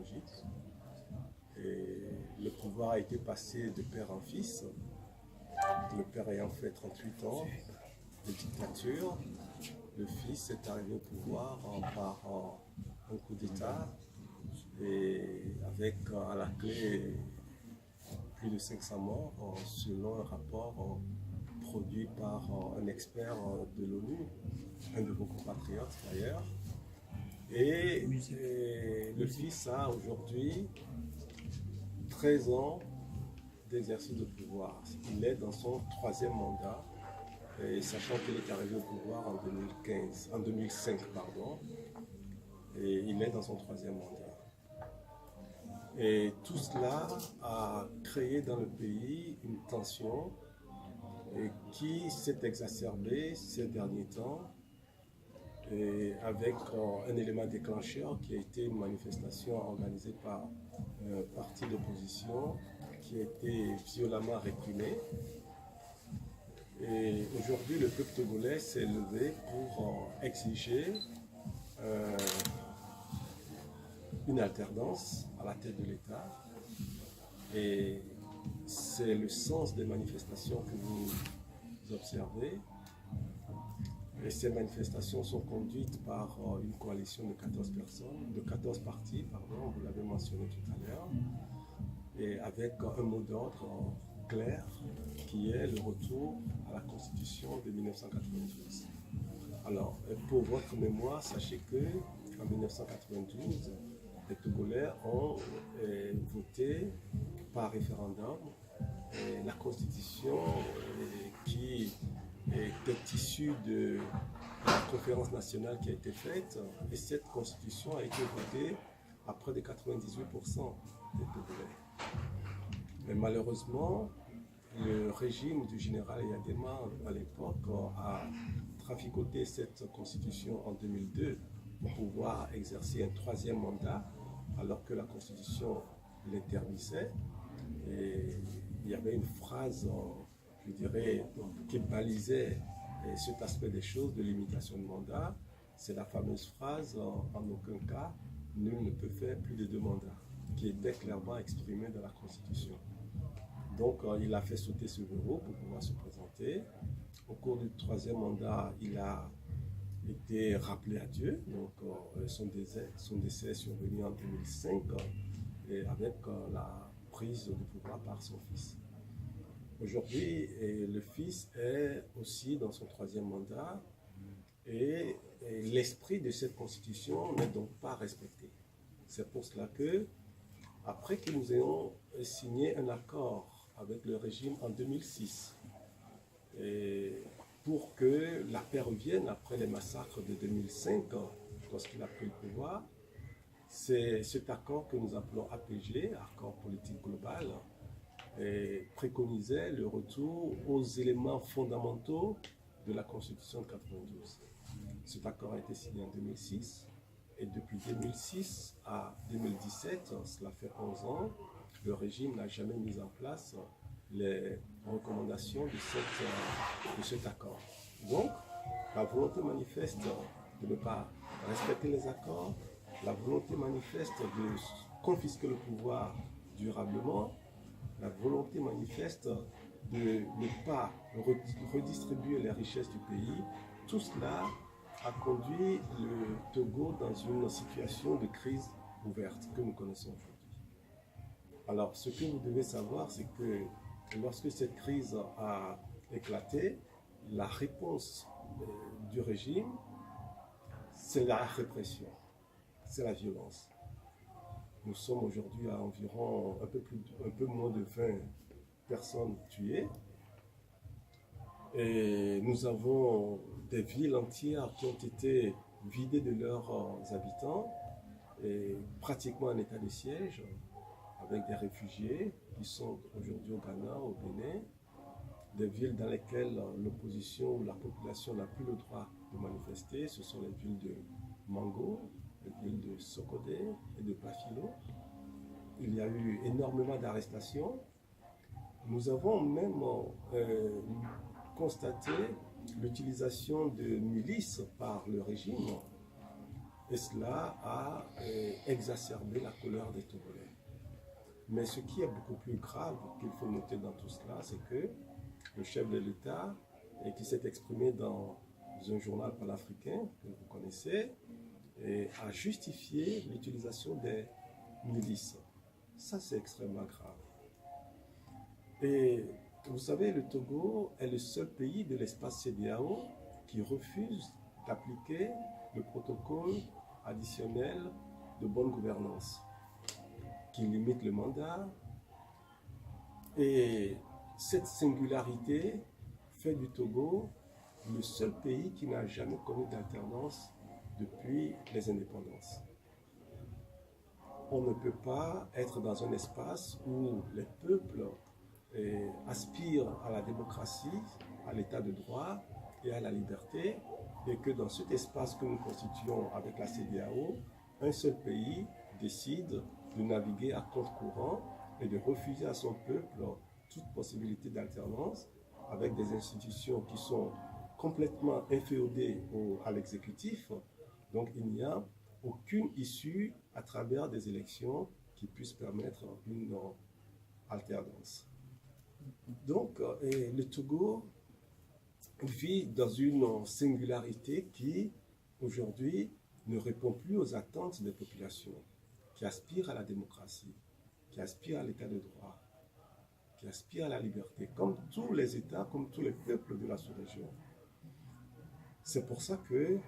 technologique. Et le pouvoir a été passé de père en fils, le père ayant fait 38 ans de dictature. Le fils est arrivé au pouvoir par un coup d'État et avec à la clé plus de 500 morts selon un rapport produit par un expert de l'ONU, un de vos compatriotes d'ailleurs. Et le fils a aujourd'hui 13 ans d'exercice de pouvoir. Il est dans son troisième mandat, et sachant qu'il est arrivé au pouvoir en 2005, pardon, et il est dans son troisième mandat. Et tout cela a créé dans le pays une tension qui s'est exacerbée ces derniers temps, et avec un élément déclencheur qui a été une manifestation organisée par un parti d'opposition qui a été violemment réprimé. Et aujourd'hui, le peuple togolais s'est levé pour exiger une alternance à la tête de l'État. Et c'est le sens des manifestations que vous observez. Et ces manifestations sont conduites par une coalition de 14 personnes, de 14 partis, pardon, vous l'avez mentionné tout à l'heure, et avec un mot d'ordre clair qui est le retour à la Constitution de 1992. Alors, pour votre mémoire, sachez que en 1992, les Togolais ont voté par référendum la Constitution qui était issue de la conférence nationale qui a été faite, et cette Constitution a été votée à près de 98% des Togolais. Mais malheureusement, le régime du général Yadema à l'époque a traficoté cette constitution en 2002 pour pouvoir exercer un troisième mandat, alors que la constitution l'interdisait. Et il y avait une phrase, je dirais, qui balisait cet aspect des choses de limitation de mandat. C'est la fameuse phrase « en aucun cas, nul ne peut faire plus de 2 mandats », qui était clairement exprimée dans la constitution. Donc, il a fait sauter ce verrou pour pouvoir se présenter. Au cours du troisième mandat, il a été rappelé à Dieu. Donc, son décès est survenu en 2005 et avec la prise de pouvoir par son fils. Aujourd'hui, le fils est aussi dans son troisième mandat et l'esprit de cette constitution n'est donc pas respecté. C'est pour cela que, après que nous ayons signé un accord avec le régime en 2006, et pour que la paix revienne après les massacres de 2005, lorsqu'il a pris le pouvoir, c'est cet accord que nous appelons APG, accord politique global, et préconisait le retour aux éléments fondamentaux de la Constitution de 92. Cet accord a été signé en 2006, et depuis 2006 à 2017, cela fait 11 ans, le régime n'a jamais mis en place les recommandations de cet accord. Donc, la volonté manifeste de ne pas respecter les accords, la volonté manifeste de confisquer le pouvoir durablement, la volonté manifeste de ne pas redistribuer les richesses du pays, tout cela a conduit le Togo dans une situation de crise ouverte que nous connaissons aujourd'hui. Alors, ce que vous devez savoir, c'est que lorsque cette crise a éclaté, la réponse du régime, c'est la répression, c'est la violence. Nous sommes aujourd'hui à environ un peu moins de 20 personnes tuées. Et nous avons des villes entières qui ont été vidées de leurs habitants, et pratiquement en état de siège, avec des réfugiés qui sont aujourd'hui au Ghana, au Bénin, des villes dans lesquelles l'opposition ou la population n'a plus le droit de manifester. Ce sont les villes de Mango, les villes de Sokodé et de Bafilo. Il y a eu énormément d'arrestations. Nous avons même constaté l'utilisation de milices par le régime Et cela a exacerbé la colère des Togolais. Mais ce qui est beaucoup plus grave qu'il faut noter dans tout cela, c'est que le chef de l'État, qui s'est exprimé dans un journal panafricain que vous connaissez, a justifié l'utilisation des milices. Ça, c'est extrêmement grave. Et vous savez, le Togo est le seul pays de l'espace CEDEAO qui refuse d'appliquer le protocole additionnel de bonne gouvernance, qui limite le mandat. Et cette singularité fait du Togo le seul pays qui n'a jamais connu d'alternance depuis les indépendances. On ne peut pas être dans un espace où les peuples aspirent à la démocratie, à l'état de droit et à la liberté, et que dans cet espace que nous constituons avec la CEDEAO, un seul pays décide de naviguer à contre-courant et de refuser à son peuple toute possibilité d'alternance avec des institutions qui sont complètement inféodées à l'exécutif. Donc il n'y a aucune issue à travers des élections qui puissent permettre une alternance. Donc le Togo vit dans une singularité qui, aujourd'hui, ne répond plus aux attentes des populations, qui aspirent à la démocratie, qui aspirent à l'état de droit, qui aspirent à la liberté, comme tous les États, comme tous les peuples de la sous-région. C'est pour ça que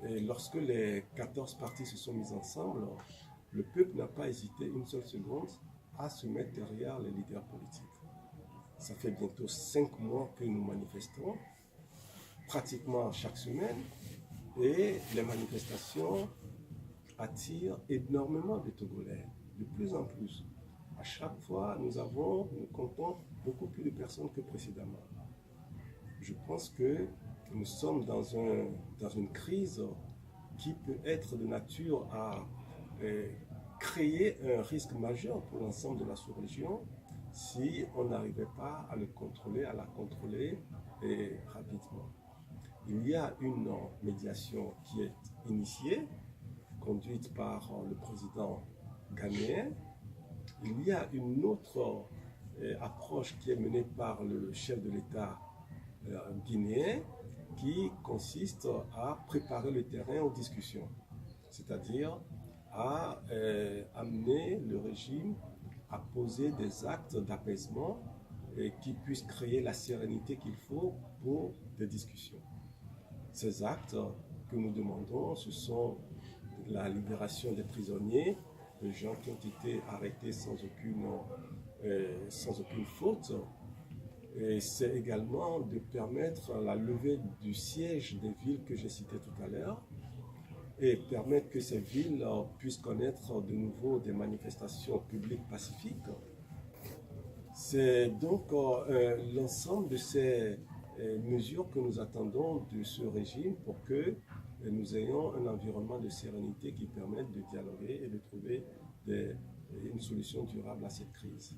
lorsque les 14 partis se sont mis ensemble, le peuple n'a pas hésité une seule seconde à se mettre derrière les leaders politiques. Ça fait bientôt 5 mois que nous manifestons, pratiquement chaque semaine, et les manifestations attirent énormément de Togolais, de plus en plus. À chaque fois, nous comptons beaucoup plus de personnes que précédemment. Je pense que nous sommes dans une crise qui peut être de nature à créer un risque majeur pour l'ensemble de la sous-région si on n'arrivait pas à le contrôler, à la contrôler rapidement. Il y a une médiation qui est initiée, conduite par le président ghanéen. Il y a une autre approche qui est menée par le chef de l'État guinéen qui consiste à préparer le terrain aux discussions, c'est-à-dire à amener le régime à poser des actes d'apaisement qui puissent créer la sérénité qu'il faut pour des discussions. Ces actes que nous demandons, ce sont la libération des prisonniers, des gens qui ont été arrêtés sans aucune faute. Et c'est également de permettre la levée du siège des villes que j'ai citées tout à l'heure et permettre que ces villes puissent connaître de nouveau des manifestations publiques pacifiques. C'est donc l'ensemble de ces mesures que nous attendons de ce régime pour que nous ayons un environnement de sérénité qui permette de dialoguer et de trouver une solution durable à cette crise.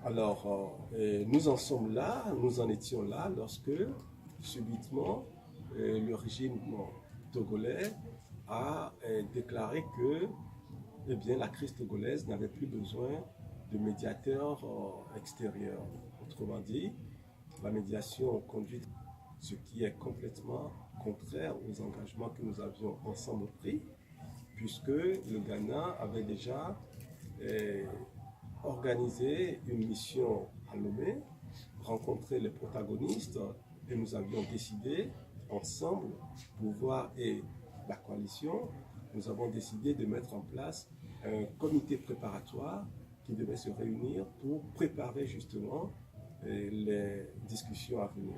Alors, nous en sommes là, nous en étions là lorsque, subitement, le régime togolais a déclaré que la crise togolaise n'avait plus besoin de médiateurs extérieurs. Autrement dit, la médiation conduite, ce qui est complètement contraire aux engagements que nous avions ensemble pris, puisque le Ghana avait déjà organisé une mission à Lomé, rencontrer les protagonistes, et nous avions décidé ensemble, pouvoir et la coalition, nous avons décidé de mettre en place un comité préparatoire qui devait se réunir pour préparer justement les discussions à venir.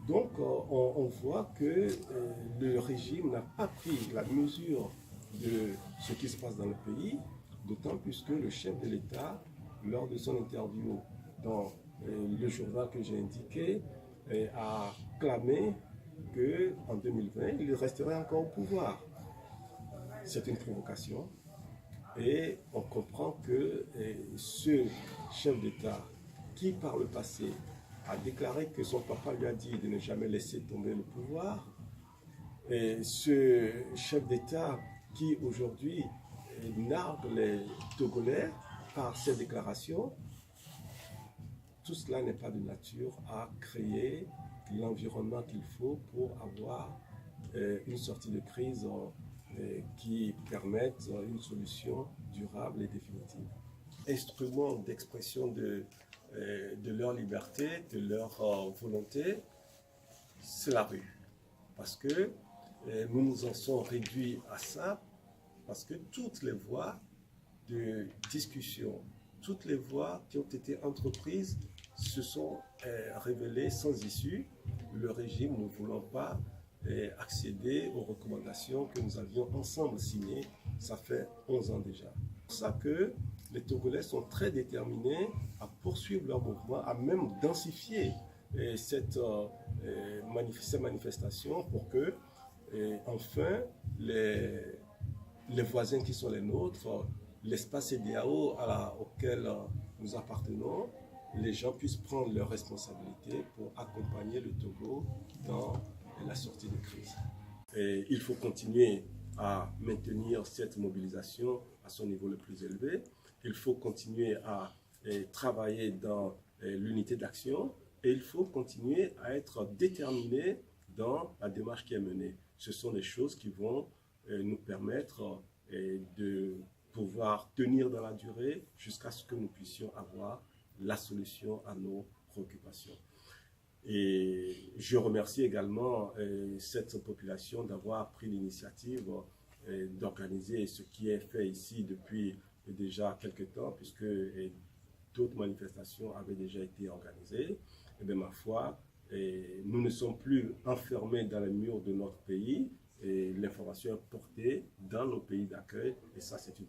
Donc on voit que le régime n'a pas pris la mesure de ce qui se passe dans le pays, d'autant plus que le chef de l'État, lors de son interview dans le journal que j'ai indiqué, a clamé qu'en 2020, il resterait encore au pouvoir. C'est une provocation et on comprend que ce chef d'État qui par le passé a déclaré que son papa lui a dit de ne jamais laisser tomber le pouvoir Et ce chef d'État qui aujourd'hui nargue les Togolais par ses déclarations, tout cela n'est pas de nature à créer l'environnement qu'il faut pour avoir une sortie de crise qui permette une solution durable et définitive. Instrument d'expression de leur liberté, de leur volonté, c'est la rue. Parce que nous nous en sommes réduits à ça, parce que toutes les voies de discussion, toutes les voies qui ont été entreprises se sont révélées sans issue, le régime ne voulant pas accéder aux recommandations que nous avions ensemble signées, ça fait 11 ans déjà. C'est pour ça que les Togolais sont très déterminés à poursuivre leur mouvement, à même densifier ces manifestations pour que, enfin, les voisins qui sont les nôtres, l'espace CEDEAO auquel nous appartenons, les gens puissent prendre leurs responsabilités pour accompagner le Togo dans la sortie de crise. Et il faut continuer à maintenir cette mobilisation à son niveau le plus élevé. Il faut continuer à travailler dans l'unité d'action et il faut continuer à être déterminé dans la démarche qui est menée. Ce sont des choses qui vont nous permettre de pouvoir tenir dans la durée jusqu'à ce que nous puissions avoir la solution à nos préoccupations. Et je remercie également cette population d'avoir pris l'initiative d'organiser ce qui est fait ici depuis déjà quelques temps, puisque d'autres manifestations avaient déjà été organisées. Et bien, ma foi, nous ne sommes plus enfermés dans les murs de notre pays, et l'information est portée dans nos pays d'accueil, et ça, c'est une